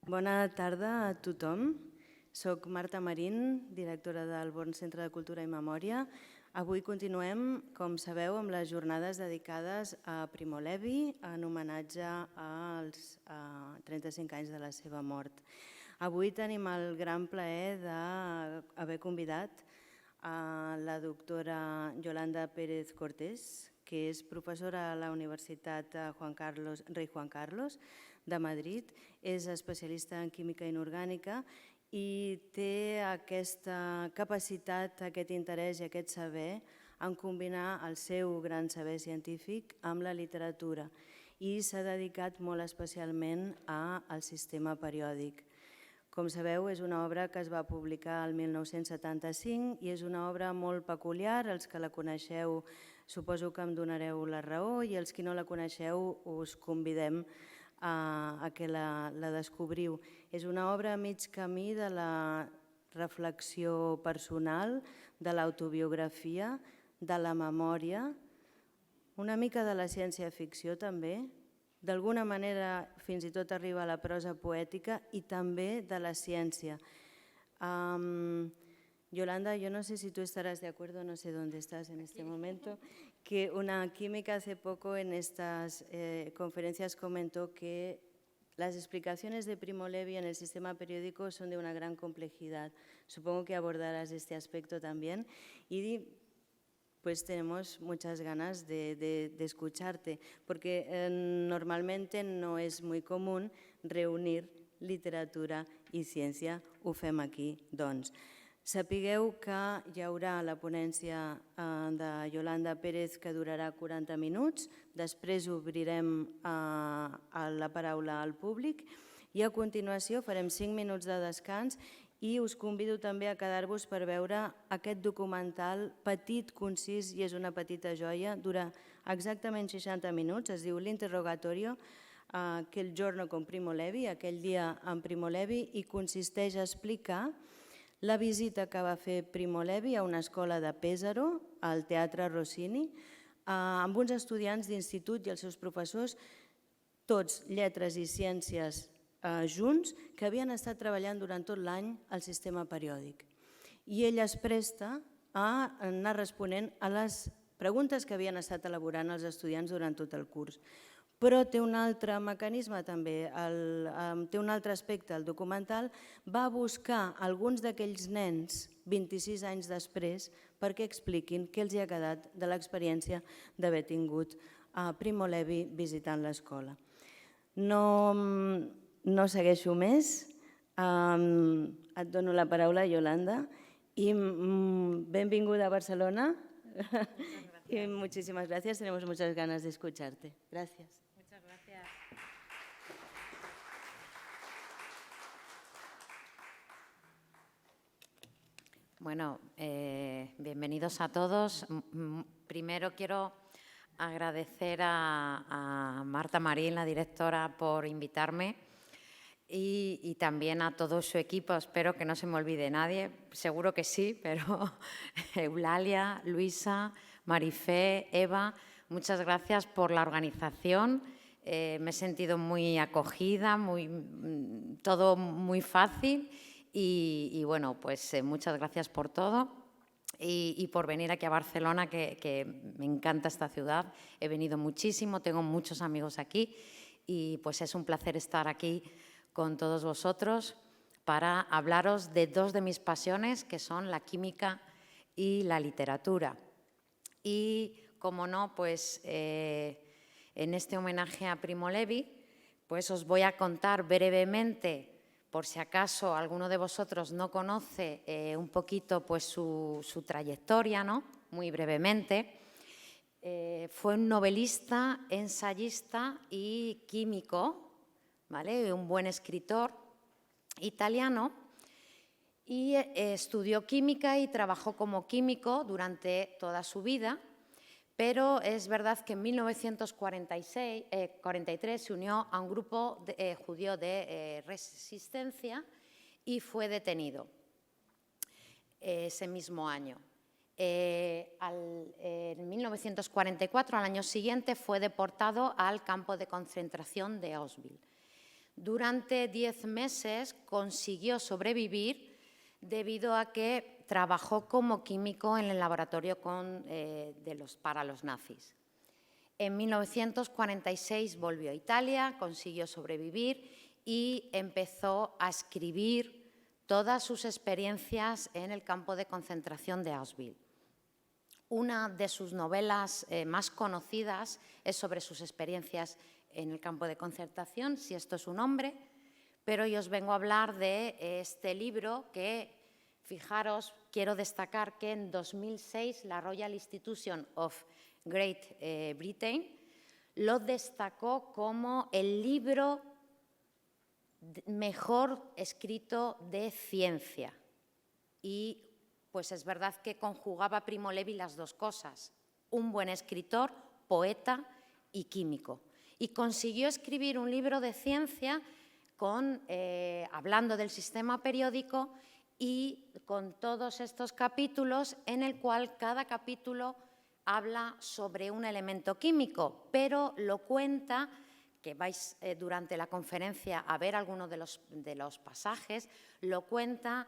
Bona tarda a tothom. Soc Marta Marín, directora del Born Centre de Cultura i Memòria. Avui continuem, com sabeu, amb les jornades dedicades a Primo Levi en homenatge als 35 anys de la seva mort. Avui tenim el gran plaer d'haver convidat a la doctora Yolanda Pérez Cortés, que és professora a la Universitat Rei Juan Carlos de Madrid, és especialista en química inorgànica i té aquesta capacitat, aquest interès i aquest saber en combinar el seu gran saber científic amb la literatura i s'ha dedicat molt especialment al sistema periòdic. Com sabeu, és una obra que es va publicar el 1975 i és una obra molt peculiar. Els que la coneixeu suposo que em donareu la raó i els que no la coneixeu us convidem a que la descobriu. És una obra a mig camí de la reflexió personal, de l'autobiografia, de la memòria, una mica de la ciència-ficció també, d'alguna manera fins i tot arriba a la prosa poètica i també de la ciència. Yolanda, yo no sé si tú estarás de acuerdo, no sé dónde estás en este momento, que una química hace poco en estas conferencias comentó que las explicaciones de Primo Levi en el sistema periódico son de una gran complejidad. Supongo que abordarás este aspecto también y pues tenemos muchas ganas de escucharte, porque normalmente no es muy común reunir literatura i ciència. Ho fem aquí, doncs. Sapigueu que hi haurà la ponència de Yolanda Pérez que durarà 40 minuts, després obrirem la paraula al públic i a continuació farem 5 minuts de descans i us convido també a quedar-vos per veure aquest documental petit, concís i és una petita joia, dura exactament 60 minuts, es diu L'Interrogatorio, aquel giorno con Primo Levi, aquell dia amb Primo Levi, i consisteix a explicar la visita que va fer Primo Levi a una escola de Pesaro, al Teatre Rossini, amb uns estudiants d'institut i els seus professors, tots lletres i ciències junts, que havien estat treballant durant tot l'any al sistema periòdic. I ell es presta a anar responent a les preguntes que havien estat elaborant els estudiants durant tot el curs. Però té un altre mecanisme també, té un altre aspecte. El documental va buscar alguns d'aquells nens 26 anys després perquè expliquin què els ha quedat de l'experiència d'haver tingut Primo Levi visitant l'escola. No segueixo més, et dono la paraula, Yolanda, i benvinguda a Barcelona. Y muchísimas gracias, tenemos muchas ganas de escucharte. Gracias. Muchas gracias. Bueno, bienvenidos a todos. Primero quiero agradecer a Marta Marín, la directora, por invitarme y también a todo su equipo. Espero que no se me olvide nadie, seguro que sí, pero Eulalia, Luisa, Marifé, Eva, muchas gracias por la organización. Me he sentido muy acogida, todo muy fácil y bueno, pues muchas gracias por todo y por venir aquí a Barcelona, que me encanta esta ciudad. He venido muchísimo, tengo muchos amigos aquí y pues es un placer estar aquí con todos vosotros para hablaros de dos de mis pasiones, que son la química y la literatura. Y, como no, pues en este homenaje a Primo Levi, pues os voy a contar brevemente, por si acaso alguno de vosotros no conoce un poquito pues su trayectoria, ¿no? Muy brevemente. Fue un novelista, ensayista y químico, ¿vale? Un buen escritor italiano. Y estudió química y trabajó como químico durante toda su vida, pero es verdad que en 1943 se unió a un grupo judío de resistencia y fue detenido ese mismo año. En 1944, al año siguiente, fue deportado al campo de concentración de Auschwitz, Durante 10 meses consiguió sobrevivir debido a que trabajó como químico en el laboratorio para los nazis. En 1946 volvió a Italia, consiguió sobrevivir y empezó a escribir todas sus experiencias en el campo de concentración de Auschwitz. Una de sus novelas más conocidas es sobre sus experiencias en el campo de concentración, Si esto es un hombre, pero yo os vengo a hablar de este libro que, fijaros, quiero destacar que en 2006 la Royal Institution of Great Britain lo destacó como el libro mejor escrito de ciencia. Y pues es verdad que conjugaba Primo Levi las dos cosas, un buen escritor, poeta y químico. Y consiguió escribir un libro de ciencia hablando del sistema periódico y con todos estos capítulos en el cual cada capítulo habla sobre un elemento químico, pero lo cuenta, que vais durante la conferencia a ver algunos de los pasajes, lo cuenta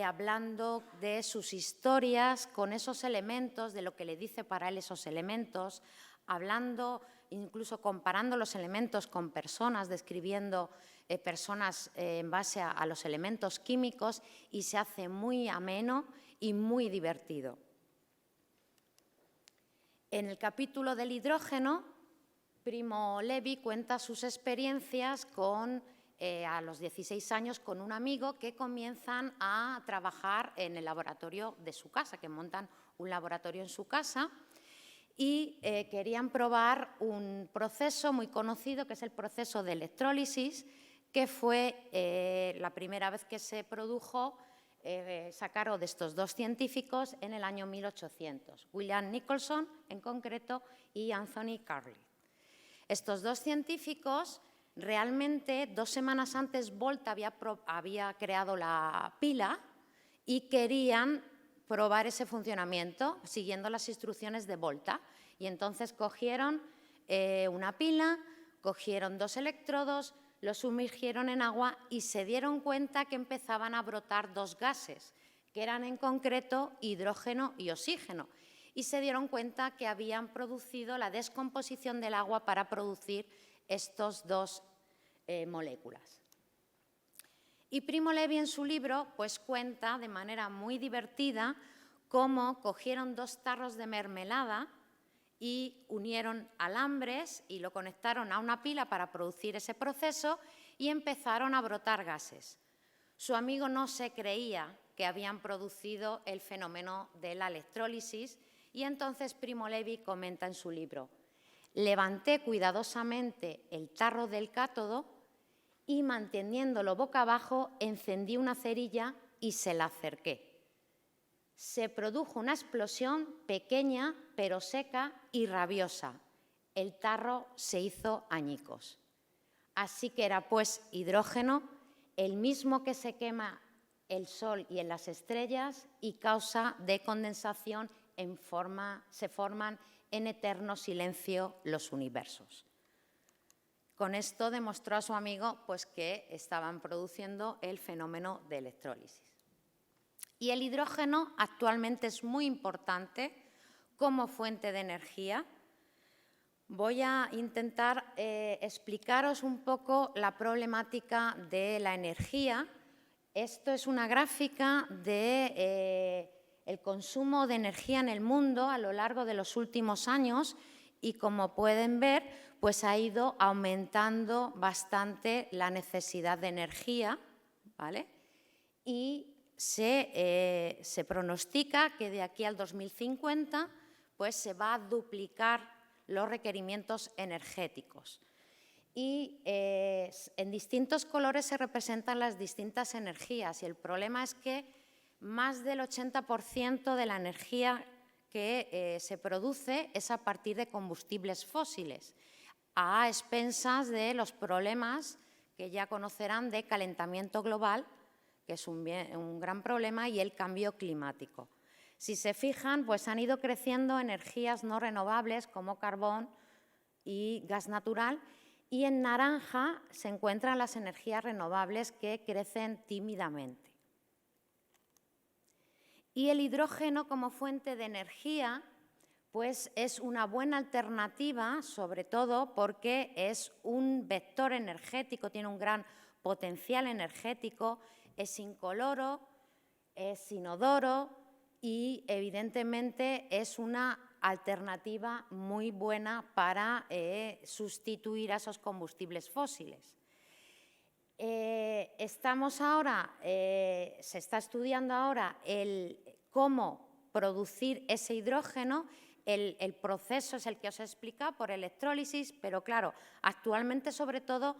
hablando de sus historias con esos elementos, de lo que le dice para él esos elementos, hablando, incluso comparando los elementos con personas, describiendo personas en base a los elementos químicos, y se hace muy ameno y muy divertido. En el capítulo del hidrógeno, Primo Levi cuenta sus experiencias a los 16 años con un amigo que comienzan a trabajar en el laboratorio de su casa, que montan un laboratorio en su casa y querían probar un proceso muy conocido que es el proceso de electrólisis, que fue la primera vez que se produjo, sacaron de estos dos científicos en el año 1800, William Nicholson en concreto y Anthony Carlyle. Estos dos científicos, realmente 2 semanas antes Volta había creado la pila y querían probar ese funcionamiento siguiendo las instrucciones de Volta. Y entonces cogieron una pila, cogieron 2 electrodos, los sumergieron en agua y se dieron cuenta que empezaban a brotar 2 gases, que eran en concreto hidrógeno y oxígeno. Y se dieron cuenta que habían producido la descomposición del agua para producir estos 2 moléculas. Y Primo Levi en su libro pues cuenta de manera muy divertida cómo cogieron 2 tarros de mermelada y unieron alambres y lo conectaron a una pila para producir ese proceso y empezaron a brotar gases. Su amigo no se creía que habían producido el fenómeno de la electrólisis y entonces Primo Levi comenta en su libro: levanté cuidadosamente el tarro del cátodo y manteniéndolo boca abajo encendí una cerilla y se la acerqué. Se produjo una explosión pequeña pero seca y rabiosa. El tarro se hizo añicos. Así que era pues hidrógeno, el mismo que se quema el Sol y en las estrellas y causa de condensación se forman en eterno silencio los universos. Con esto demostró a su amigo pues, que estaban produciendo el fenómeno de electrólisis. Y el hidrógeno actualmente es muy importante como fuente de energía. Voy a intentar explicaros un poco la problemática de la energía. Esto es una gráfica de el consumo de energía en el mundo a lo largo de los últimos años y, como pueden ver, pues ha ido aumentando bastante la necesidad de energía, ¿vale? Y se pronostica que de aquí al 2050 pues se va a duplicar los requerimientos energéticos. Y en distintos colores se representan las distintas energías y el problema es que más del 80% de la energía que se produce es a partir de combustibles fósiles, a expensas de los problemas que ya conocerán de calentamiento global, que es un gran problema, y el cambio climático. Si se fijan, pues han ido creciendo energías no renovables como carbón y gas natural Y en naranja se encuentran las energías renovables que crecen tímidamente. Y el hidrógeno como fuente de energía pues es una buena alternativa, sobre todo porque es un vector energético, tiene un gran potencial energético, es incoloro, es inodoro y evidentemente es una alternativa muy buena para sustituir a esos combustibles fósiles. Se está estudiando ahora cómo producir ese hidrógeno. El proceso es el que os he explicado por electrólisis, pero claro, actualmente sobre todo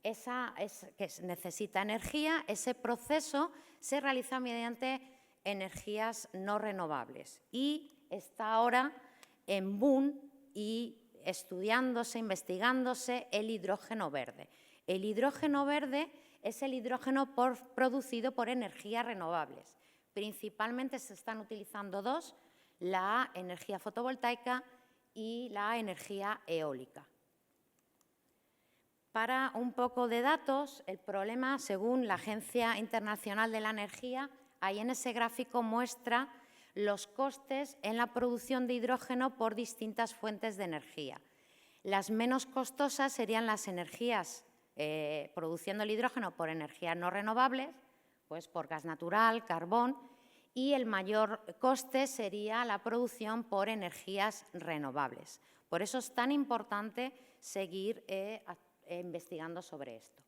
que necesita energía, ese proceso se realiza mediante energías no renovables y está ahora en boom y estudiándose, investigándose el hidrógeno verde. El hidrógeno verde es el hidrógeno producido por energías renovables. Principalmente se están utilizando dos, la energía fotovoltaica y la energía eólica. Para un poco de datos, el problema, según la Agencia Internacional de la Energía, ahí en ese gráfico muestra los costes en la producción de hidrógeno por distintas fuentes de energía. Las menos costosas serían las energías produciendo el hidrógeno por energías no renovables, pues por gas natural, carbón, y el mayor coste sería la producción por energías renovables. Por eso es tan importante seguir investigando sobre esto.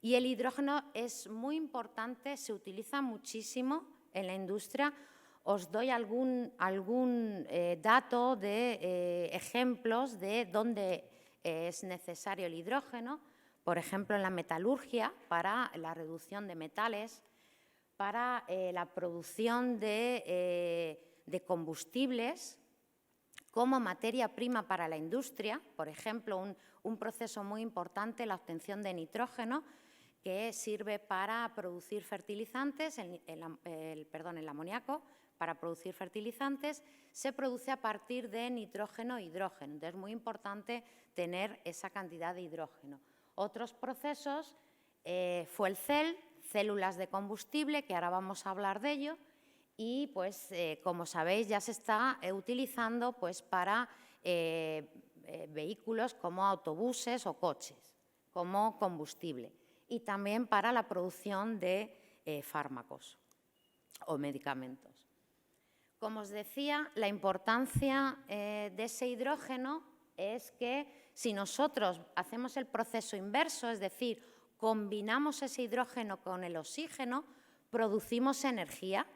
Y el hidrógeno es muy importante, se utiliza muchísimo en la industria. Os doy algún dato de ejemplos de dónde es necesario el hidrógeno. Por ejemplo, en la metalurgia, para la reducción de metales, para la producción de combustibles, como materia prima para la industria, por ejemplo, un proceso muy importante, la obtención de nitrógeno, que sirve para producir fertilizantes, el amoníaco, para producir fertilizantes, se produce a partir de nitrógeno e hidrógeno. Entonces, es muy importante tener esa cantidad de hidrógeno. Otros procesos, fuel cell, células de combustible, que ahora vamos a hablar de ello, y pues como sabéis ya se está utilizando pues para vehículos como autobuses o coches como combustible y también para la producción de fármacos o medicamentos. Como os decía, la importancia de ese hidrógeno es que si nosotros hacemos el proceso inverso, es decir, combinamos ese hidrógeno con el oxígeno, producimos energía.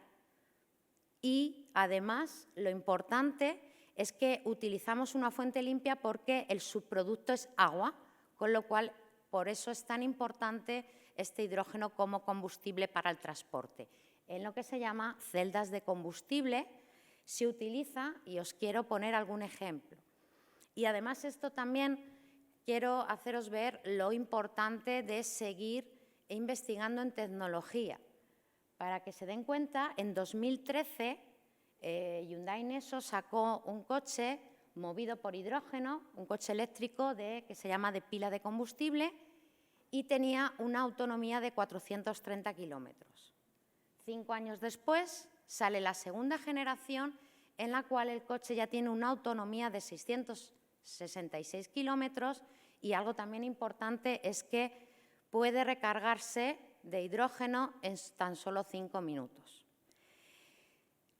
Y, además, lo importante es que utilizamos una fuente limpia porque el subproducto es agua, con lo cual, por eso es tan importante este hidrógeno como combustible para el transporte. En lo que se llama celdas de combustible se utiliza, y os quiero poner algún ejemplo. Y, además, esto también quiero haceros ver lo importante de seguir investigando en tecnología. Para que se den cuenta, en 2013 Hyundai Neso sacó un coche movido por hidrógeno, un coche eléctrico que se llama de pila de combustible y tenía una autonomía de 430 kilómetros. 5 años después sale la segunda generación en la cual el coche ya tiene una autonomía de 666 kilómetros y algo también importante es que puede recargarse de hidrógeno en tan solo 5 minutos.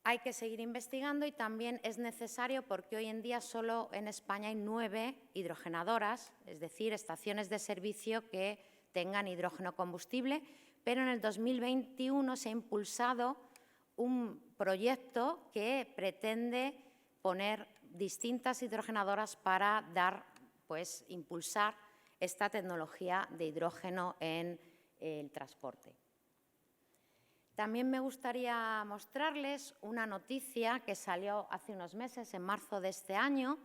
Hay que seguir investigando y también es necesario porque hoy en día solo en España hay 9 hidrogenadoras, es decir, estaciones de servicio que tengan hidrógeno combustible, pero en el 2021 se ha impulsado un proyecto que pretende poner distintas hidrogenadoras para impulsar esta tecnología de hidrógeno en el transporte. También me gustaría mostrarles una noticia que salió hace unos meses, en marzo de este año,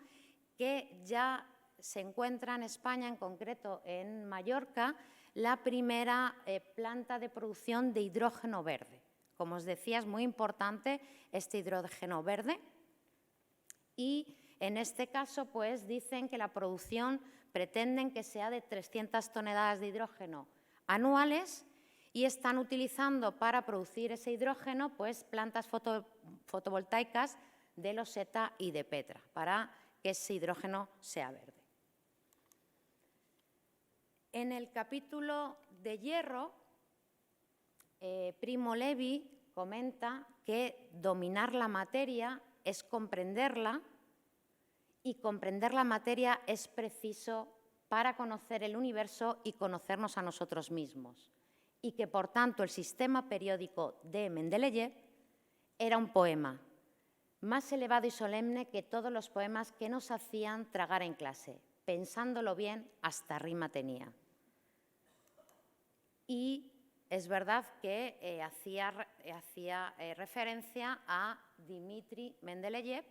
que ya se encuentra en España, en concreto en Mallorca, la primera planta de producción de hidrógeno verde. Como os decía, es muy importante este hidrógeno verde y en este caso pues dicen que la producción pretenden que sea de 300 toneladas de hidrógeno anuales y están utilizando para producir ese hidrógeno pues, plantas fotovoltaicas de loseta y de Petra para que ese hidrógeno sea verde. En el capítulo de hierro, Primo Levi comenta que dominar la materia es comprenderla y comprender la materia es preciso para conocer el universo y conocernos a nosotros mismos. Y que, por tanto, el sistema periódico de Mendeleev era un poema más elevado y solemne que todos los poemas que nos hacían tragar en clase. Pensándolo bien, hasta rima tenía. Y es verdad que hacía referencia a Dmitri Mendeleev,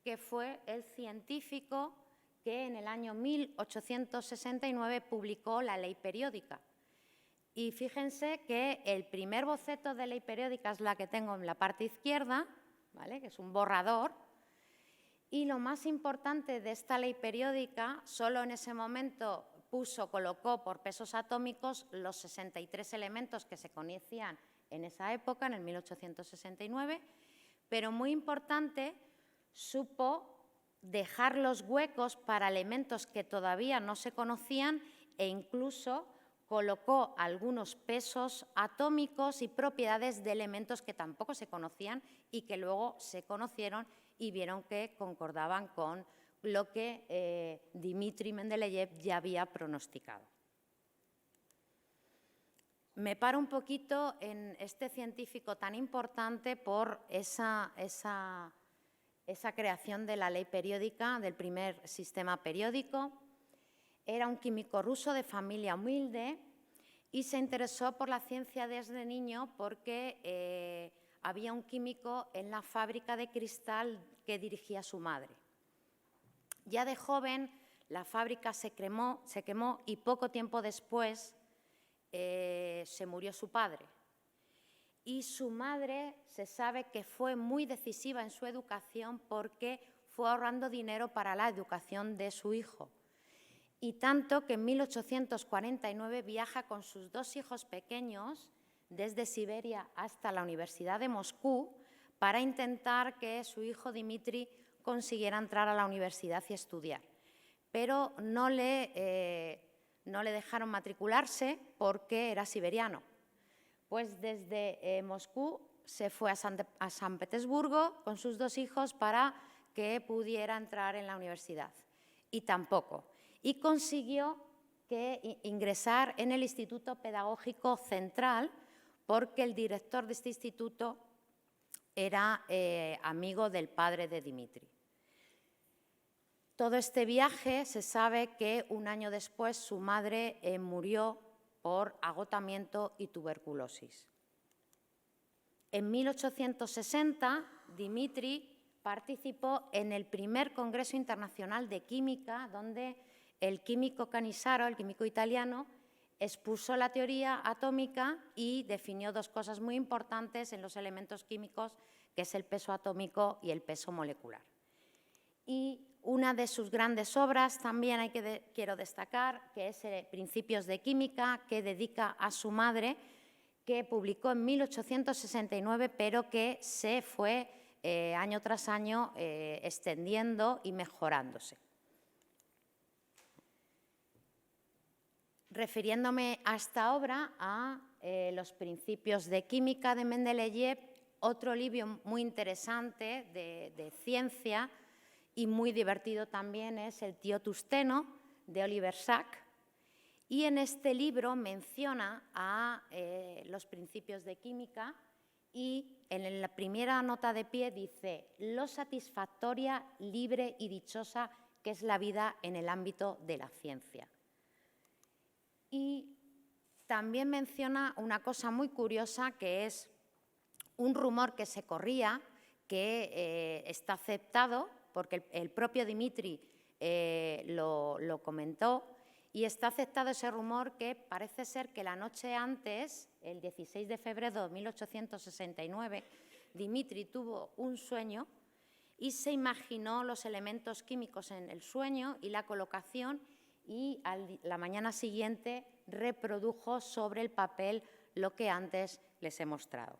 que fue el científico que en el año 1869 publicó la ley periódica. Y fíjense que el primer boceto de ley periódica es la que tengo en la parte izquierda, ¿vale? Que es un borrador. Y lo más importante de esta ley periódica, solo en ese momento colocó por pesos atómicos los 63 elementos que se conocían en esa época, en el 1869, pero muy importante, supo dejar los huecos para elementos que todavía no se conocían e incluso colocó algunos pesos atómicos y propiedades de elementos que tampoco se conocían y que luego se conocieron y vieron que concordaban con lo que Dmitri Mendeleev ya había pronosticado. Me paro un poquito en este científico tan importante por esa creación de la ley periódica, del primer sistema periódico. Era un químico ruso de familia humilde y se interesó por la ciencia desde niño porque había un químico en la fábrica de cristal que dirigía su madre. Ya de joven la fábrica se quemó y poco tiempo después se murió su padre. Y su madre se sabe que fue muy decisiva en su educación porque fue ahorrando dinero para la educación de su hijo. Y tanto que en 1849 viaja con sus 2 hijos pequeños desde Siberia hasta la Universidad de Moscú para intentar que su hijo Dmitri consiguiera entrar a la universidad y estudiar. Pero no le dejaron matricularse porque era siberiano. Pues desde Moscú se fue a San Petersburgo con sus 2 hijos para que pudiera entrar en la universidad. Y tampoco. Y consiguió ingresar en el Instituto Pedagógico Central porque el director de este instituto era amigo del padre de Dmitri. Todo este viaje se sabe que un año después su madre murió por agotamiento y tuberculosis. En 1860, Dmitri participó en el primer Congreso Internacional de Química, donde el químico Cannizzaro, el químico italiano, expuso la teoría atómica y definió 2 cosas muy importantes en los elementos químicos, que es el peso atómico y el peso molecular. Y una de sus grandes obras también quiero destacar, que es Principios de Química, que dedica a su madre, que publicó en 1869, pero que se fue año tras año extendiendo y mejorándose. Refiriéndome a esta obra, a los Principios de Química de Mendeleev, otro libro muy interesante de ciencia y muy divertido también es El tío Tusteno, de Oliver Sacks. Y en este libro menciona a los principios de química y en la primera nota de pie dice lo satisfactoria, libre y dichosa que es la vida en el ámbito de la ciencia. Y también menciona una cosa muy curiosa que es un rumor que se corría, que está aceptado, porque el propio Dmitri lo comentó, y está aceptado ese rumor que parece ser que la noche antes, el 16 de febrero de 1869, Dmitri tuvo un sueño y se imaginó los elementos químicos en el sueño y la colocación y la mañana siguiente reprodujo sobre el papel lo que antes les he mostrado.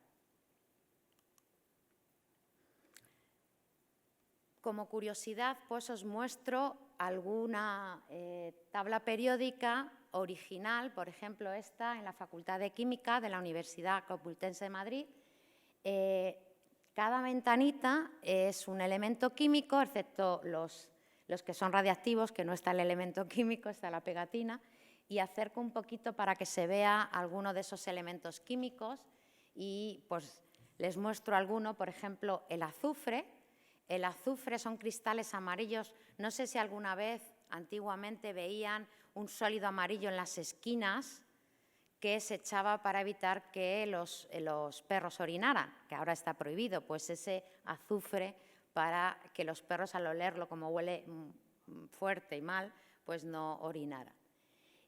Como curiosidad, pues os muestro alguna tabla periódica original, por ejemplo, esta en la Facultad de Química de la Universidad Complutense de Madrid. Cada ventanita es un elemento químico, excepto los que son radiactivos, que no está el elemento químico, está la pegatina, y acerco un poquito para que se vea alguno de esos elementos químicos y pues les muestro alguno, por ejemplo, el azufre. El azufre son cristales amarillos. No sé si alguna vez antiguamente veían un sólido amarillo en las esquinas que se echaba para evitar que los perros orinaran, que ahora está prohibido, pues ese azufre para que los perros al olerlo, como huele fuerte y mal, pues no orinaran.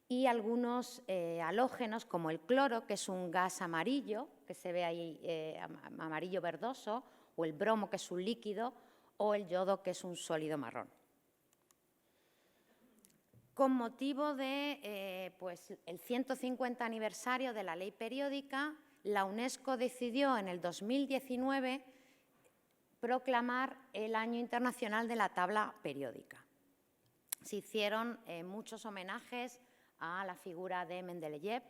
Y algunos halógenos, como el cloro, que es un gas amarillo, que se ve ahí amarillo verdoso, o el bromo, que es un líquido, o el yodo, que es un sólido marrón. Con motivo de pues, el 150 aniversario de la Ley Periódica, la UNESCO decidió en el 2019 proclamar el Año Internacional de la Tabla Periódica. Se hicieron muchos homenajes a la figura de Mendeleev,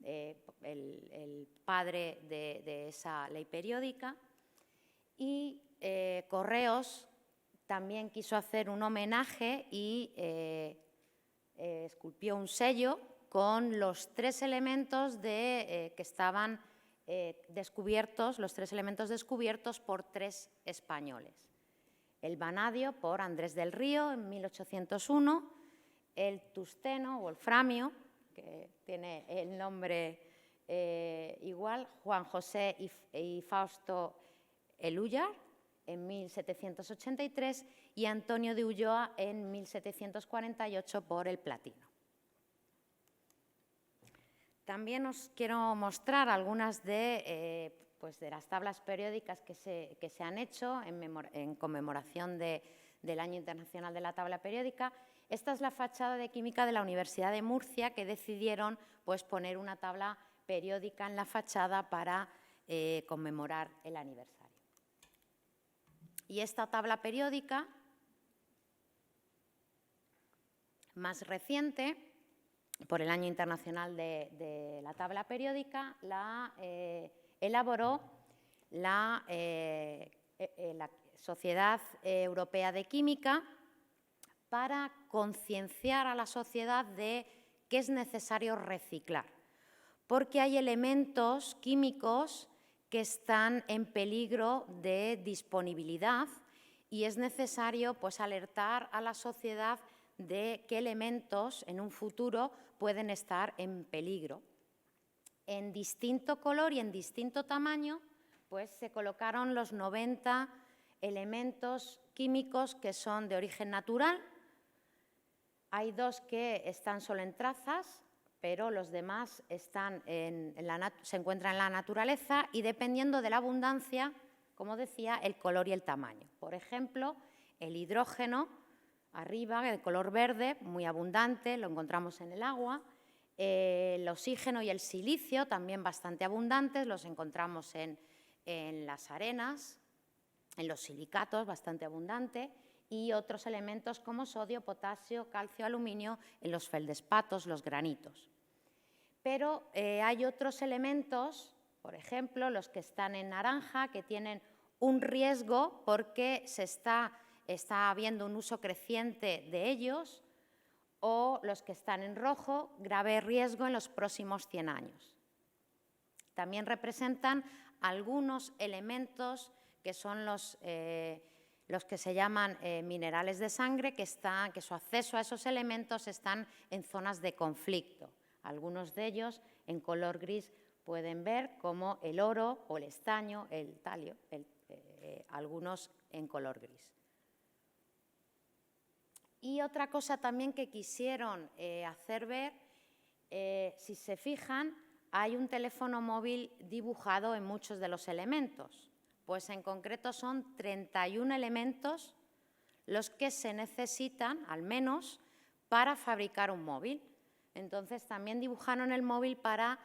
el padre de esa ley periódica, y Correos también quiso hacer un homenaje y esculpió un sello con los 3 elementos que estaban descubiertos, los 3 elementos descubiertos por 3 españoles. El vanadio por Andrés del Río en 1801, el tusteno o wolframio, que tiene el nombre igual, Juan José y Fausto Elújar en 1783 y Antonio de Ulloa en 1748 por el platino. También os quiero mostrar algunas de las tablas periódicas que se han hecho en conmemoración del Año Internacional de la Tabla Periódica. Esta es la fachada de Química de la Universidad de Murcia, que decidieron pues, poner una tabla periódica en la fachada para conmemorar el aniversario. Y esta tabla periódica, más reciente, por el Año Internacional de la Tabla Periódica, la elaboró la Sociedad Europea de Química para concienciar a la sociedad de que es necesario reciclar, porque hay elementos químicos que están en peligro de disponibilidad y es necesario pues, alertar a la sociedad de qué elementos en un futuro pueden estar en peligro. En distinto color y en distinto tamaño pues, se colocaron los 90 elementos químicos que son de origen natural. Hay 2 que están solo en trazas, pero los demás están se encuentran en la naturaleza y dependiendo de la abundancia, como decía, el color y el tamaño. Por ejemplo, el hidrógeno, arriba, de color verde, muy abundante, lo encontramos en el agua. El oxígeno y el silicio, también bastante abundantes, los encontramos en las arenas, en los silicatos, bastante abundante, y otros elementos como sodio, potasio, calcio, aluminio, en los feldespatos, los granitos. Pero hay otros elementos, por ejemplo, los que están en naranja, que tienen un riesgo porque está habiendo un uso creciente de ellos, o los que están en rojo, grave riesgo en los próximos 100 años. También representan algunos elementos que son los que se llaman minerales de sangre, que su acceso a esos elementos están en zonas de conflicto. Algunos de ellos en color gris pueden ver como el oro o el estaño, el talio, algunos en color gris. Y otra cosa también que quisieron hacer ver, si se fijan, hay un teléfono móvil dibujado en muchos de los elementos. Pues en concreto son 31 elementos los que se necesitan, al menos, para fabricar un móvil. Entonces, también dibujaron el móvil para,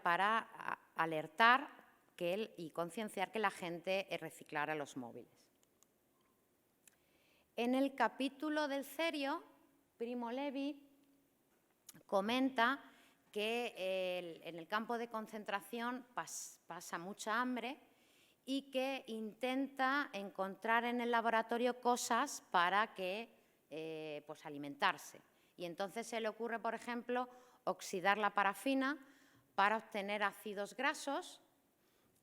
para alertar y concienciar que la gente reciclara los móviles. En el capítulo del cerio, Primo Levi comenta que en el campo de concentración pasa mucha hambre y que intenta encontrar en el laboratorio cosas para pues alimentarse. Y entonces se le ocurre, por ejemplo, oxidar la parafina para obtener ácidos grasos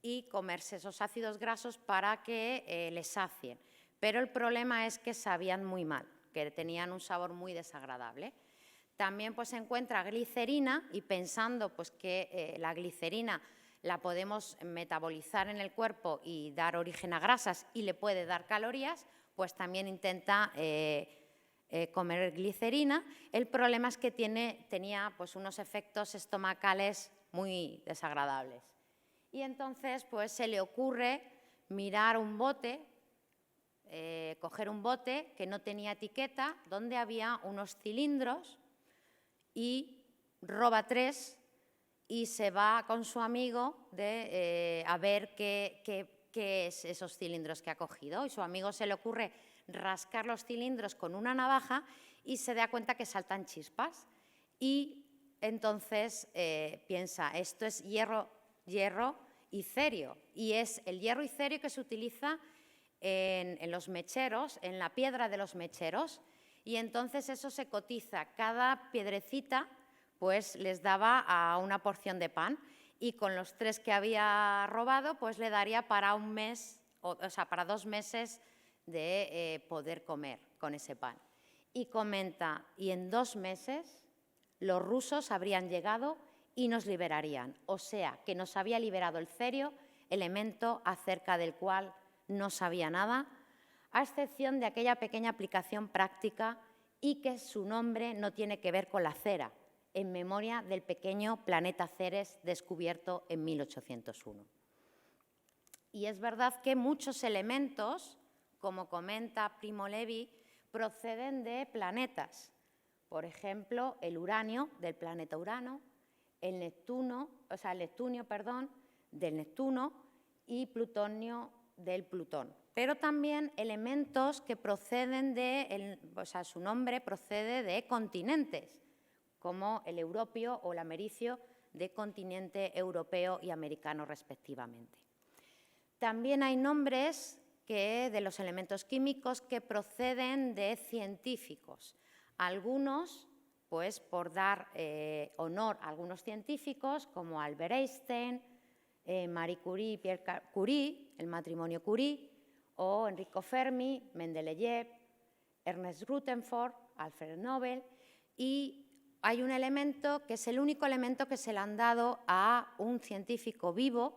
y comerse esos ácidos grasos para que le sacien. Pero el problema es que sabían muy mal, que tenían un sabor muy desagradable. También pues, se encuentra glicerina y pensando pues, que la glicerina la podemos metabolizar en el cuerpo y dar origen a grasas y le puede dar calorías, pues también intenta comer glicerina. El problema es que tenía pues, unos efectos estomacales muy desagradables. Y entonces pues, se le ocurre mirar un bote, coger un bote que no tenía etiqueta, donde había unos cilindros y roba 3 y se va con su amigo a ver qué es esos cilindros que ha cogido. Y su amigo se le ocurre rascar los cilindros con una navaja y se da cuenta que saltan chispas. Y entonces piensa, esto es hierro y cerio. Y es el hierro y cerio que se utiliza en los mecheros, en la piedra de los mecheros. Y entonces eso se cotiza. Cada piedrecita pues les daba a una porción de pan y con los 3 que había robado pues le daría para un mes, o sea, para 2 meses de poder comer con ese pan. Y comenta, y en 2 meses los rusos habrían llegado y nos liberarían. O sea, que nos había liberado el cerio, elemento acerca del cual no sabía nada, a excepción de aquella pequeña aplicación práctica y que su nombre no tiene que ver con la cera, en memoria del pequeño planeta Ceres descubierto en 1801. Y es verdad que muchos elementos, como comenta Primo Levi, proceden de planetas. Por ejemplo, el uranio del planeta Urano, el neptunio del Neptuno y plutonio del Plutón. Pero también elementos que proceden su nombre procede de continentes, como el europio o el americio de continente europeo y americano respectivamente. También hay nombres de los elementos químicos que proceden de científicos. Algunos, pues por dar honor a algunos científicos como Albert Einstein, Marie Curie y Pierre Curie, el matrimonio Curie, o Enrico Fermi, Mendeleev, Ernest Rutherford, Alfred Nobel, y hay un elemento que es el único elemento que se le han dado a un científico vivo,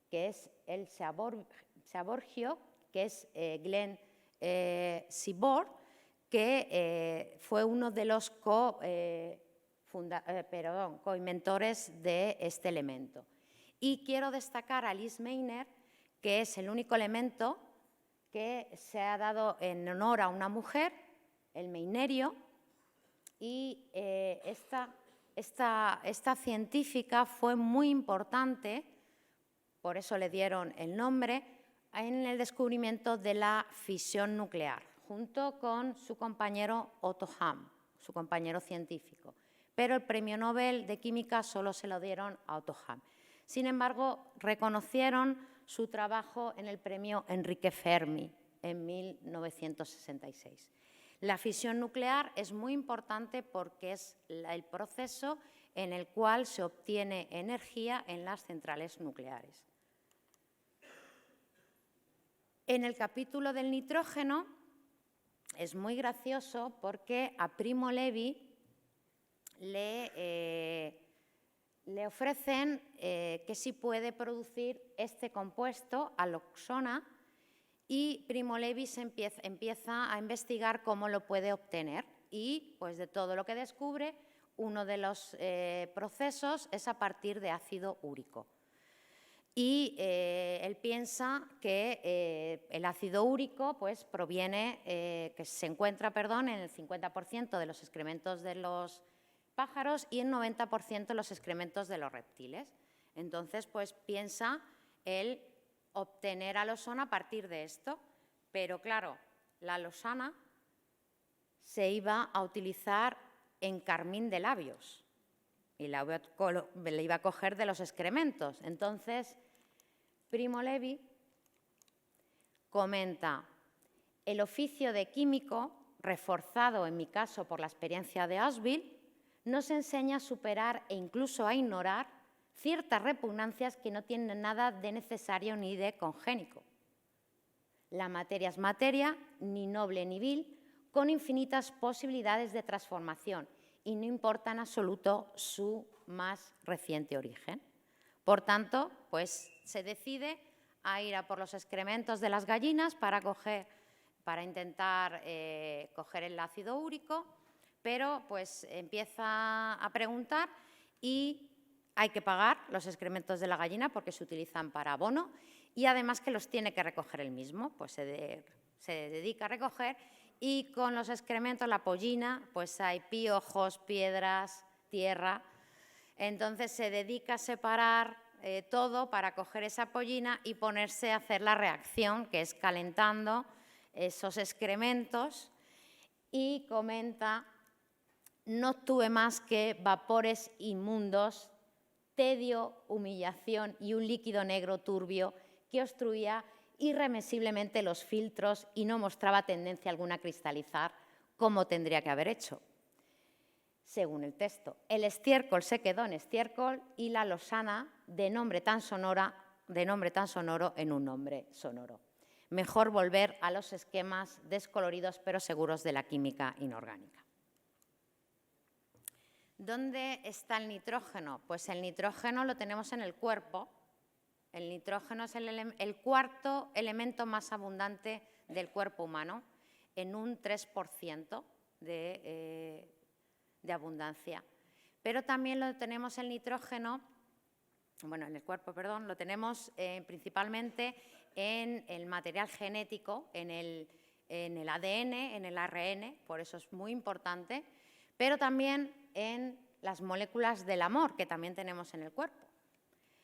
que es el Seaborgio, que es Glenn Seaborg, que fue uno de los coinventores de este elemento. Y quiero destacar a Lise Meitner, que es el único elemento que se ha dado en honor a una mujer, el meinerio, y esta científica fue muy importante, por eso le dieron el nombre, en el descubrimiento de la fisión nuclear, junto con su compañero Otto Hahn, su compañero científico. Pero el premio Nobel de Química solo se lo dieron a Otto Hahn. Sin embargo, reconocieron su trabajo en el premio Enrique Fermi en 1966. La fisión nuclear es muy importante porque es el proceso en el cual se obtiene energía en las centrales nucleares. En el capítulo del nitrógeno es muy gracioso porque a Primo Levi le ofrecen que si puede producir este compuesto, aloxona, y Primo Levi empieza a investigar cómo lo puede obtener. Y pues, de todo lo que descubre, uno de los procesos es a partir de ácido úrico. y él piensa que el ácido úrico pues, que se encuentra en el 50% de los excrementos de los pájaros y el 90% de los excrementos de los reptiles. Entonces, pues piensa el obtener alosana a partir de esto, pero claro, la alosana se iba a utilizar en carmín de labios y la iba a coger de los excrementos. Entonces, Primo Levi comenta: el oficio de químico, reforzado en mi caso por la experiencia de Auschwitz, nos enseña a superar e incluso a ignorar ciertas repugnancias que no tienen nada de necesario ni de congénico. La materia es materia, ni noble ni vil, con infinitas posibilidades de transformación, y no importa en absoluto su más reciente origen. Por tanto, pues se decide a ir a por los excrementos de las gallinas para intentar coger el ácido úrico, pero pues empieza a preguntar y hay que pagar los excrementos de la gallina porque se utilizan para abono y además que los tiene que recoger él mismo, pues se dedica a recoger, y con los excrementos, la pollina, pues hay piojos, piedras, tierra. Entonces se dedica a separar todo para coger esa pollina y ponerse a hacer la reacción, que es calentando esos excrementos, y comenta: no obtuve más que vapores inmundos, tedio, humillación y un líquido negro turbio que obstruía irremisiblemente los filtros y no mostraba tendencia alguna a cristalizar, como tendría que haber hecho. Según el texto, el estiércol se quedó en estiércol y la alosana de nombre tan sonoro en un nombre sonoro. Mejor volver a los esquemas descoloridos pero seguros de la química inorgánica. ¿Dónde está el nitrógeno? Pues el nitrógeno lo tenemos en el cuerpo. El nitrógeno es el cuarto elemento más abundante del cuerpo humano, en un 3% de abundancia. Pero también lo tenemos el nitrógeno, en el cuerpo, perdón, lo tenemos principalmente en el material genético, en el ADN, en el ARN, por eso es muy importante, pero también en las moléculas del amor que también tenemos en el cuerpo.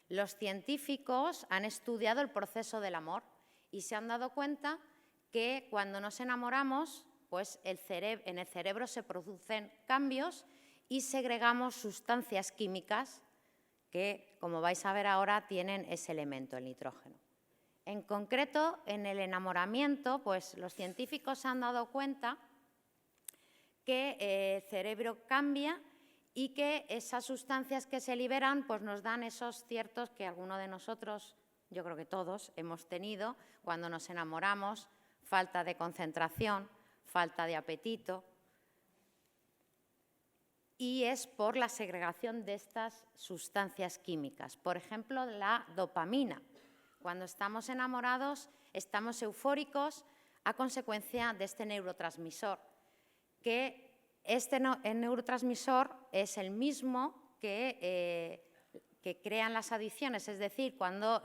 Los científicos han estudiado el proceso del amor y se han dado cuenta que cuando nos enamoramos, pues en el cerebro se producen cambios y segregamos sustancias químicas que, como vais a ver ahora, tienen ese elemento, el nitrógeno. En concreto, en el enamoramiento, pues los científicos se han dado cuenta que el cerebro cambia y que esas sustancias que se liberan pues nos dan esos ciertos que alguno de nosotros, yo creo que todos, hemos tenido cuando nos enamoramos: falta de concentración, falta de apetito, y es por la segregación de estas sustancias químicas. Por ejemplo, la dopamina. Cuando estamos enamorados, estamos eufóricos a consecuencia de este neurotransmisor, que el neurotransmisor es el mismo que crean las adicciones, es decir, cuando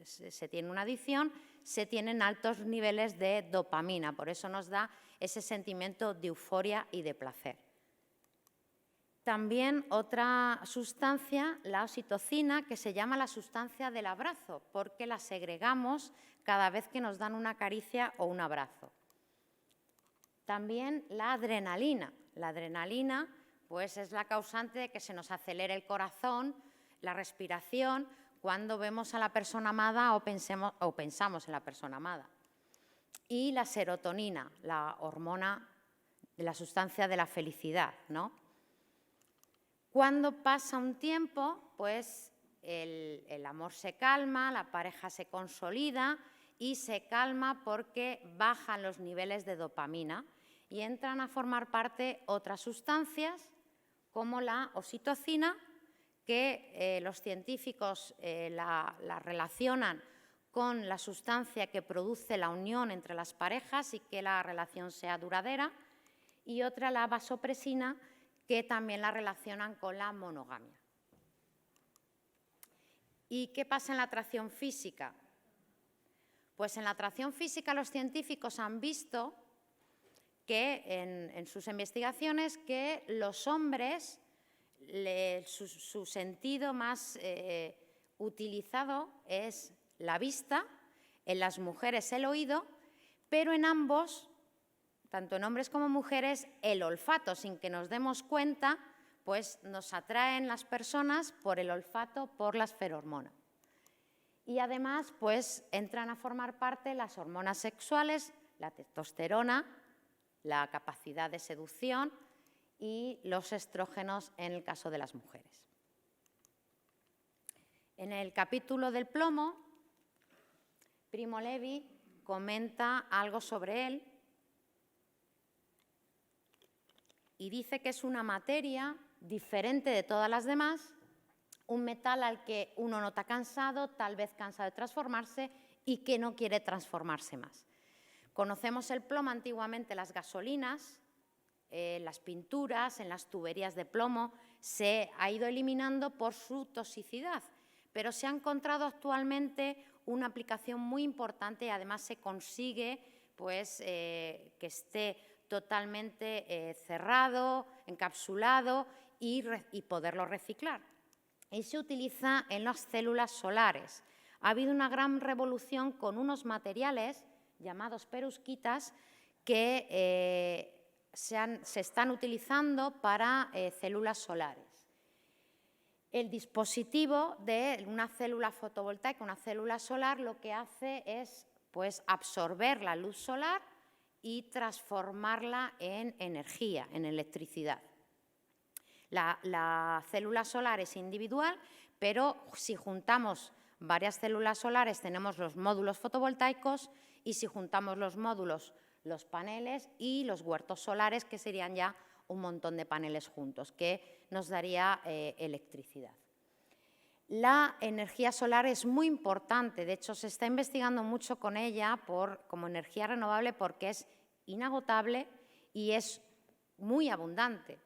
se tiene una adicción, se tienen altos niveles de dopamina, por eso nos da ese sentimiento de euforia y de placer. También otra sustancia, la oxitocina, que se llama la sustancia del abrazo, porque la segregamos cada vez que nos dan una caricia o un abrazo. También la adrenalina. La adrenalina pues, es la causante de que se nos acelere el corazón, la respiración, cuando vemos a la persona amada o pensamos en la persona amada. Y la serotonina, la hormona de la sustancia de la felicidad, ¿no? Cuando pasa un tiempo, pues el amor se calma, la pareja se consolida y se calma porque bajan los niveles de dopamina y entran a formar parte otras sustancias como la oxitocina, que los científicos la relacionan con la sustancia que produce la unión entre las parejas y que la relación sea duradera, y otra, la vasopresina, que también la relacionan con la monogamia. ¿Y qué pasa en la atracción física? Pues en la atracción física los científicos han visto que en sus investigaciones que los hombres, su sentido más utilizado es la vista, en las mujeres el oído, pero en ambos, tanto en hombres como mujeres, el olfato, sin que nos demos cuenta, pues nos atraen las personas por el olfato, por las feromonas. Y además, pues entran a formar parte las hormonas sexuales, la testosterona, la capacidad de seducción y los estrógenos en el caso de las mujeres. En el capítulo del plomo, Primo Levi comenta algo sobre él y dice que es una materia diferente de todas las demás, un metal al que uno nota cansado, tal vez cansado de transformarse y que no quiere transformarse más. Conocemos el plomo antiguamente, las gasolinas, las pinturas, en las tuberías de plomo, se ha ido eliminando por su toxicidad, pero se ha encontrado actualmente una aplicación muy importante y además se consigue pues, que esté totalmente cerrado, encapsulado y poderlo reciclar. Y se utiliza en las células solares. Ha habido una gran revolución con unos materiales llamados perusquitas que se están utilizando para células solares. El dispositivo de una célula fotovoltaica, una célula solar, lo que hace es pues, absorber la luz solar y transformarla en energía, en electricidad. La célula solar es individual, pero si juntamos varias células solares tenemos los módulos fotovoltaicos y si juntamos los módulos, los paneles y los huertos solares, que serían ya un montón de paneles juntos, que nos daría electricidad. La energía solar es muy importante, de hecho se está investigando mucho con ella como energía renovable porque es inagotable y es muy abundante.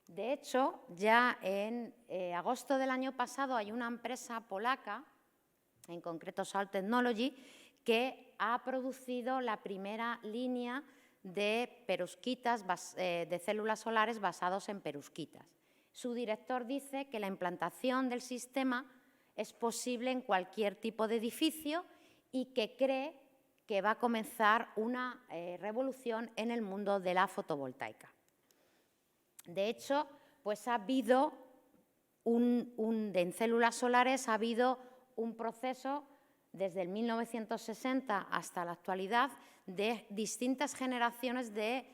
De hecho, ya en agosto del año pasado hay una empresa polaca, en concreto Salt Technology, que ha producido la primera línea de perusquitas, de células solares basados en perusquitas. Su director dice que la implantación del sistema es posible en cualquier tipo de edificio y que cree que va a comenzar una revolución en el mundo de la fotovoltaica. De hecho, pues ha habido en células solares ha habido un proceso desde el 1960 hasta la actualidad de distintas generaciones de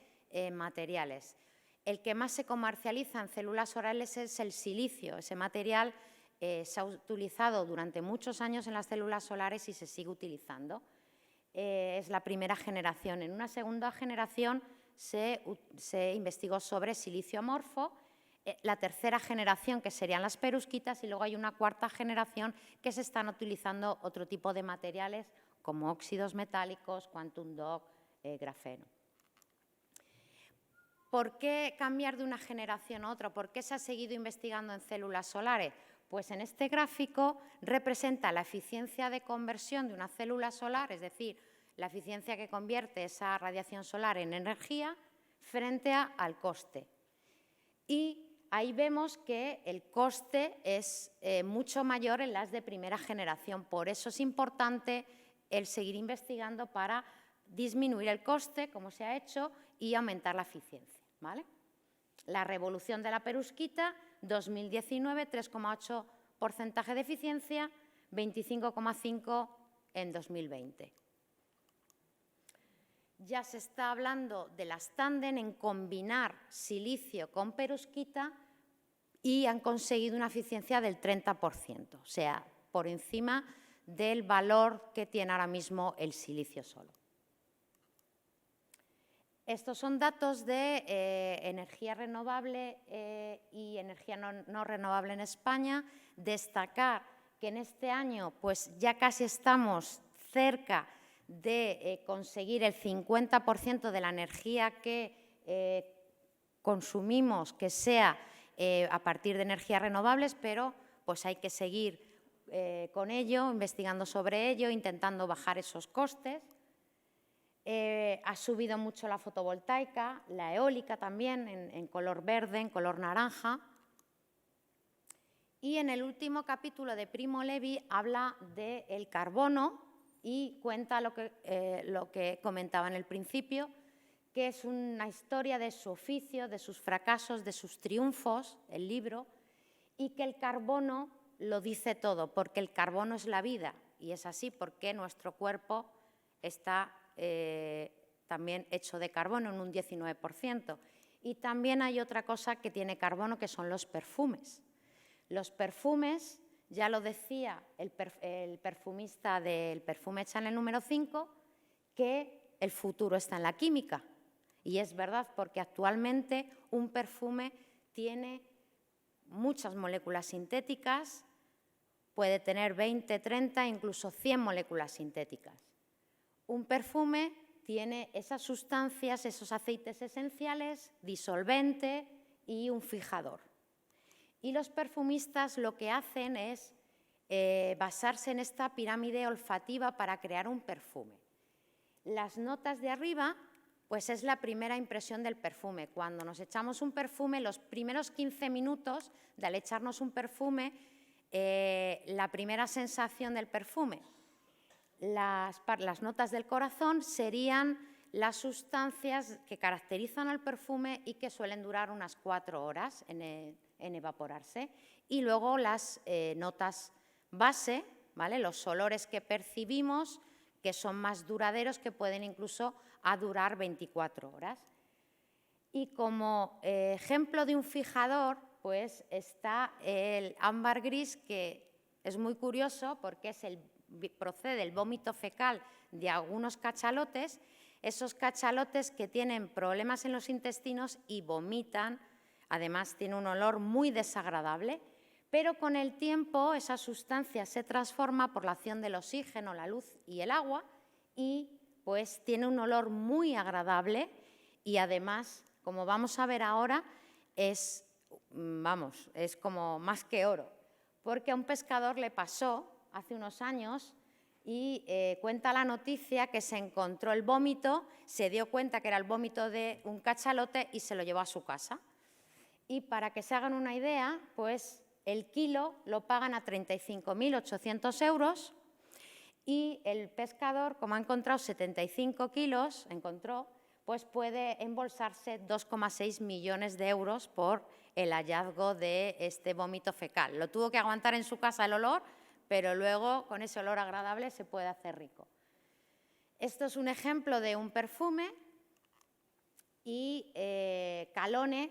materiales. El que más se comercializa en células solares es el silicio. Ese material se ha utilizado durante muchos años en las células solares y se sigue utilizando. Es la primera generación. En una segunda generación se investigó sobre silicio amorfo, la tercera generación, que serían las perusquitas, y luego hay una cuarta generación que se están utilizando otro tipo de materiales como óxidos metálicos, quantum dot, grafeno. ¿Por qué cambiar de una generación a otra? ¿Por qué se ha seguido investigando en células solares? Pues en este gráfico representa la eficiencia de conversión de una célula solar, es decir, la eficiencia que convierte esa radiación solar en energía frente al coste. Y ahí vemos que el coste es mucho mayor en las de primera generación. Por eso es importante el seguir investigando para disminuir el coste, como se ha hecho, y aumentar la eficiencia, ¿vale? La revolución de la perusquita, 2019, 3,8% de eficiencia, 25,5% en 2020. Ya se está hablando de las tándem en combinar silicio con perusquita y han conseguido una eficiencia del 30%, o sea, por encima del valor que tiene ahora mismo el silicio solo. Estos son datos de energía renovable y energía no renovable en España. Destacar que en este año pues, ya casi estamos cerca de conseguir el 50% de la energía que consumimos que sea a partir de energías renovables, pero pues hay que seguir con ello, investigando sobre ello, intentando bajar esos costes. Ha subido mucho la fotovoltaica, la eólica también, en color verde, en color naranja. Y en el último capítulo de Primo Levi habla del carbono y cuenta lo que comentaba en el principio, que es una historia de su oficio, de sus fracasos, de sus triunfos, el libro, y que el carbono lo dice todo, porque el carbono es la vida, y es así porque nuestro cuerpo está también hecho de carbono en un 19%. Y también hay otra cosa que tiene carbono, que son los perfumes. Los perfumes, ya lo decía el perfumista del Perfume Chanel número 5, que el futuro está en la química. Y es verdad, porque actualmente un perfume tiene muchas moléculas sintéticas, puede tener 20, 30, incluso 100 moléculas sintéticas. Un perfume tiene esas sustancias, esos aceites esenciales, disolvente y un fijador. Y los perfumistas lo que hacen es basarse en esta pirámide olfativa para crear un perfume. Las notas de arriba, pues es la primera impresión del perfume. Cuando nos echamos un perfume, los primeros 15 minutos de al echarnos un perfume, la primera sensación del perfume, las notas del corazón serían las sustancias que caracterizan al perfume y que suelen durar unas 4 horas en evaporarse. Y luego las notas base, ¿vale? Los olores que percibimos, que son más duraderos, que pueden incluso durar 24 horas. Y como ejemplo de un fijador, pues está el ámbar gris, que es muy curioso porque procede del vómito fecal de algunos cachalotes, esos cachalotes que tienen problemas en los intestinos y vomitan. Además, tiene un olor muy desagradable, pero con el tiempo esa sustancia se transforma por la acción del oxígeno, la luz y el agua, y pues tiene un olor muy agradable y además, como vamos a ver ahora, es como más que oro, porque a un pescador le pasó hace unos años y cuenta la noticia que se encontró el vómito, se dio cuenta que era el vómito de un cachalote y se lo llevó a su casa. Y para que se hagan una idea, pues el kilo lo pagan a 35.800 euros y el pescador, como ha encontrado 75 kilos, pues puede embolsarse 2,6 millones de euros por el hallazgo de este vómito fecal. Lo tuvo que aguantar en su casa el olor, pero luego con ese olor agradable se puede hacer rico. Esto es un ejemplo de un perfume y Calone,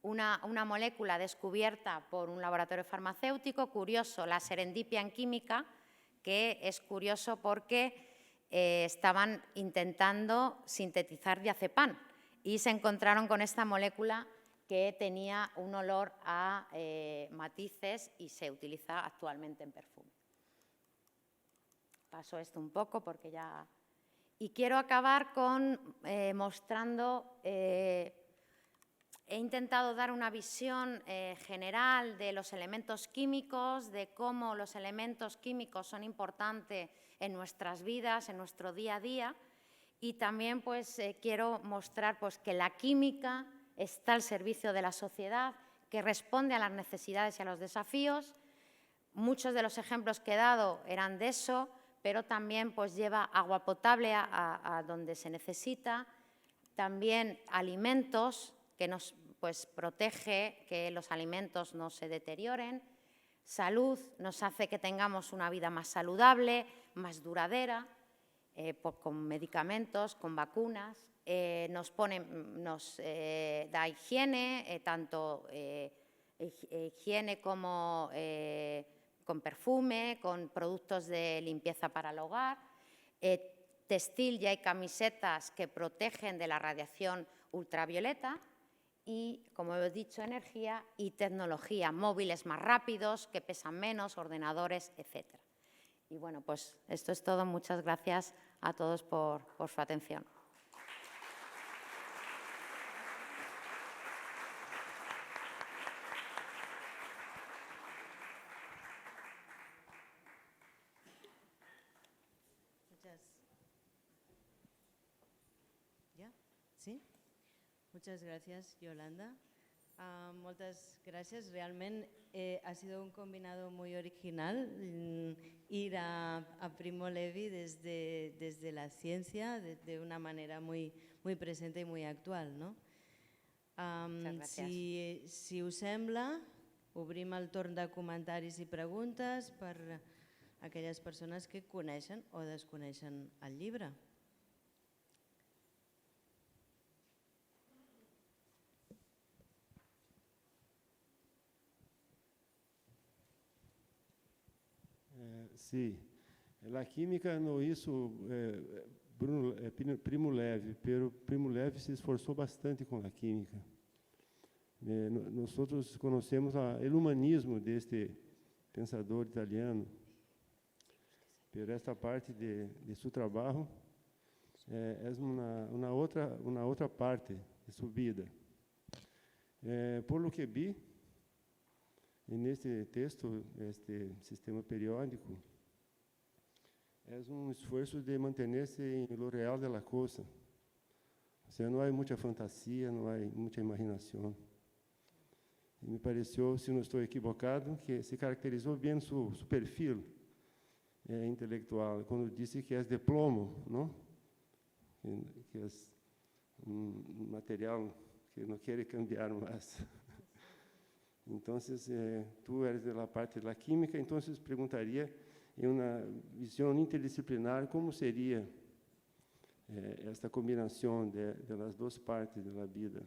una molécula descubierta por un laboratorio farmacéutico, curioso, la serendipia en química, que es curioso porque estaban intentando sintetizar diazepam y se encontraron con esta molécula que tenía un olor a matices y se utiliza actualmente en perfume. Paso esto un poco porque ya... Y quiero acabar mostrando... He intentado dar una visión general de los elementos químicos, de cómo los elementos químicos son importantes en nuestras vidas, en nuestro día a día, y también pues, quiero mostrar pues, que la química está al servicio de la sociedad, que responde a las necesidades y a los desafíos. Muchos de los ejemplos que he dado eran de eso, pero también pues, lleva agua potable a donde se necesita, también alimentos, que nos protege que los alimentos no se deterioren. Salud nos hace que tengamos una vida más saludable, más duradera, con medicamentos, con vacunas. Nos da higiene, tanto higiene como con perfume, con productos de limpieza para el hogar. Textil, ya hay camisetas que protegen de la radiación ultravioleta. Y, como he dicho, energía y tecnología, móviles más rápidos, que pesan menos, ordenadores, etc. Y bueno, pues esto es todo. Muchas gracias a todos por su atención. Sí? Muchas gracias, Yolanda. Muchas gracias. Realmente ha sido un combinado muy original ir a Primo Levi desde la ciencia de una manera muy presente y muy actual, no? Muchas gracias. Si us sembla, obrim el torn de comentaris i preguntes per aquelles persones que coneixen o desconeixen el llibre. Sì, la química não isso Primo Levi, pero Primo Levi se esforçou bastante com a química. Nós outros conhecemos o humanismo deste pensador italiano, pero esta parte de seu trabalho é uma outra parte de sua vida. Por lo que vi, neste texto, este sistema periódico, é esforço de manter-se em lo real de la cosa. O sea, não há muita fantasia, não há muita imaginação. E me pareceu, se não estou equivocado, que se caracterizou bem seu perfil intelectual, quando disse que é de plomo, não? Que é material que não quer cambiar mais. Então, tu eres da parte da química, então perguntaria, em uma visão interdisciplinar, como seria esta combinação das duas partes da vida?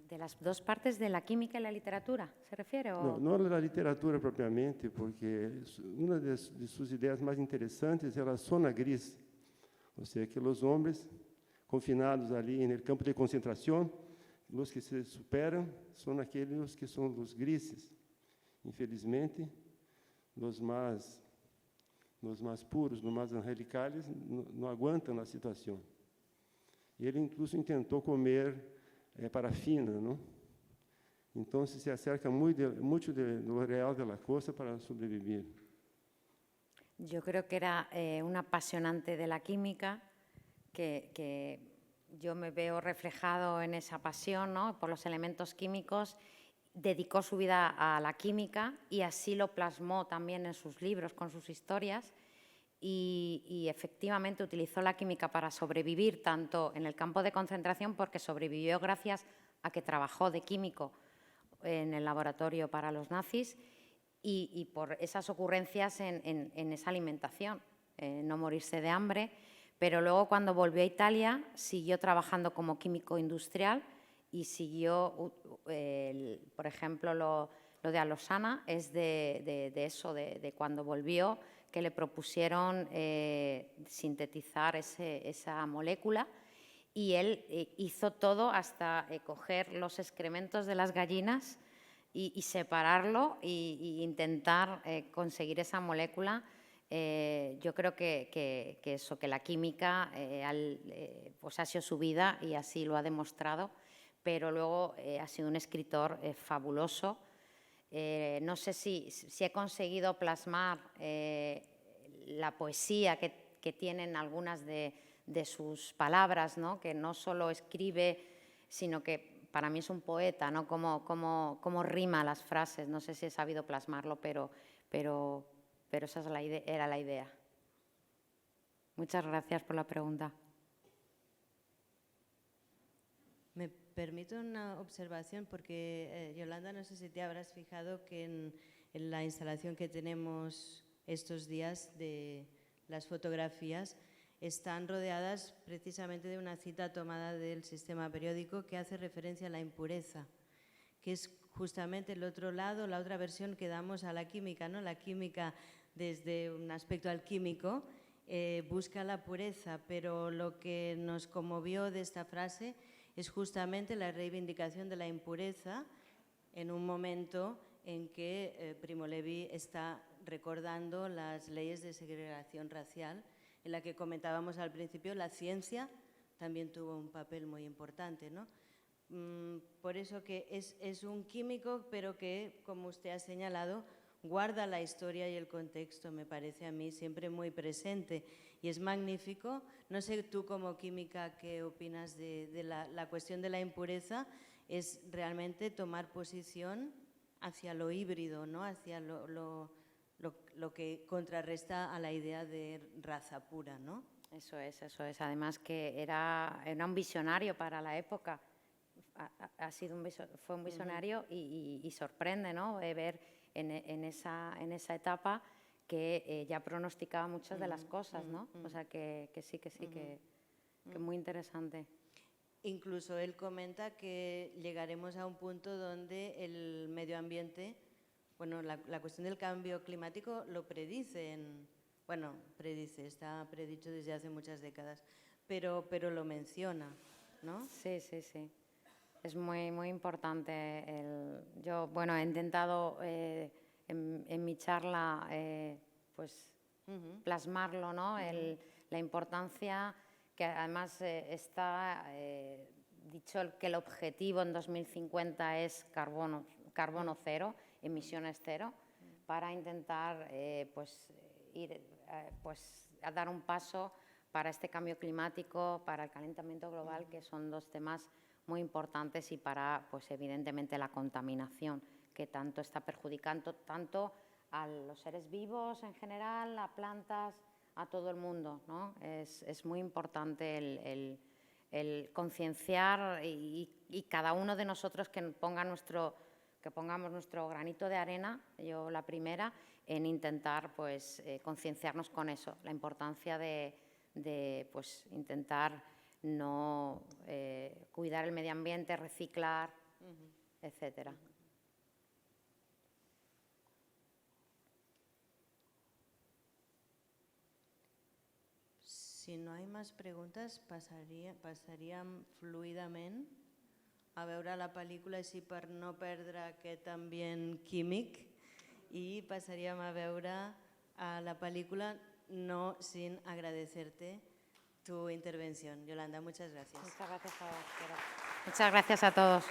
¿De las dos partes de la química y la literatura se refiere? O? Não da literatura propriamente, porque uma de suas ideias mais interessantes é a zona gris, ou seja, que os homens confinados ali no campo de concentração, os que se superam são aqueles que são os grises. Infelizmente, os mais puros, os mais angelicais, não aguentam a situação. Ele, incluso, tentou comer parafina, não? Então, se acerca muito do real da coisa para sobreviver. Yo creo que era un apasionante de la química, que yo me veo reflejado en esa pasión, ¿no?, por los elementos químicos. Dedicó su vida a la química y así lo plasmó también en sus libros, con sus historias, y efectivamente utilizó la química para sobrevivir tanto en el campo de concentración, porque sobrevivió gracias a que trabajó de químico en el laboratorio para los nazis, y por esas ocurrencias en esa alimentación, no morirse de hambre. Pero luego, cuando volvió a Italia, siguió trabajando como químico industrial y siguió, por ejemplo, lo de Alosana es de eso, de cuando volvió, que le propusieron sintetizar esa molécula, y él hizo todo hasta coger los excrementos de las gallinas y separarlo e intentar conseguir esa molécula. Yo creo que la química pues ha sido su vida y así lo ha demostrado, pero luego ha sido un escritor fabuloso. No sé si he conseguido plasmar la poesía que tienen algunas de sus palabras, ¿no?, que no solo escribe, sino que para mí es un poeta, ¿no?, cómo rima las frases. No sé si he sabido plasmarlo, pero esa era la idea. Muchas gracias por la pregunta. Me permito una observación, porque Yolanda, no sé si te habrás fijado que en la instalación que tenemos estos días de las fotografías están rodeadas precisamente de una cita tomada del sistema periódico que hace referencia a la impureza, que es justamente el otro lado, la otra versión que damos a la química, ¿no? La química, desde un aspecto alquímico, busca la pureza, pero lo que nos conmovió de esta frase es justamente la reivindicación de la impureza en un momento en que Primo Levi está recordando las leyes de segregación racial, en la que comentábamos al principio, la ciencia también tuvo un papel muy importante, ¿no? Por eso que es un químico, pero que, como usted ha señalado, guarda la historia y el contexto, me parece a mí, siempre muy presente. Y es magnífico. No sé tú como química qué opinas de la cuestión de la impureza, es realmente tomar posición hacia lo híbrido, ¿no? Hacia lo que contrarresta a la idea de raza pura, ¿no? Eso es. Además que era un visionario para la época. Fue un visionario y sorprende, ¿no? Ver en esa etapa que ya pronosticaba muchas de las cosas, ¿no? O sea que sí, que muy interesante. Incluso él comenta que llegaremos a un punto donde el medio ambiente, bueno, la cuestión del cambio climático lo predice, está predicho desde hace muchas décadas, pero lo menciona, ¿no? Sí. Es muy importante. Yo, bueno, he intentado en mi charla pues plasmarlo, ¿no? La importancia que además está dicho que el objetivo en 2050 es carbono cero, emisiones cero, para intentar ir a dar un paso para este cambio climático, para el calentamiento global, que son dos temas muy importantes, y para, pues evidentemente, la contaminación, que tanto está perjudicando tanto a los seres vivos en general, a plantas, a todo el mundo, ¿no? Es muy importante el concienciar y cada uno de nosotros que pongamos nuestro granito de arena, yo la primera, en intentar pues concienciarnos con eso, la importancia de pues intentar no cuidar el medio ambiente, reciclar, etcétera. Si no hay más preguntes, passaríem fluidament a veure la pel·lícula, així per no perdre aquest ambient químic, i passaríem a veure la pel·lícula no sin agradecerte tu intervención. Yolanda, muchas gracias. Muchas gracias a todos.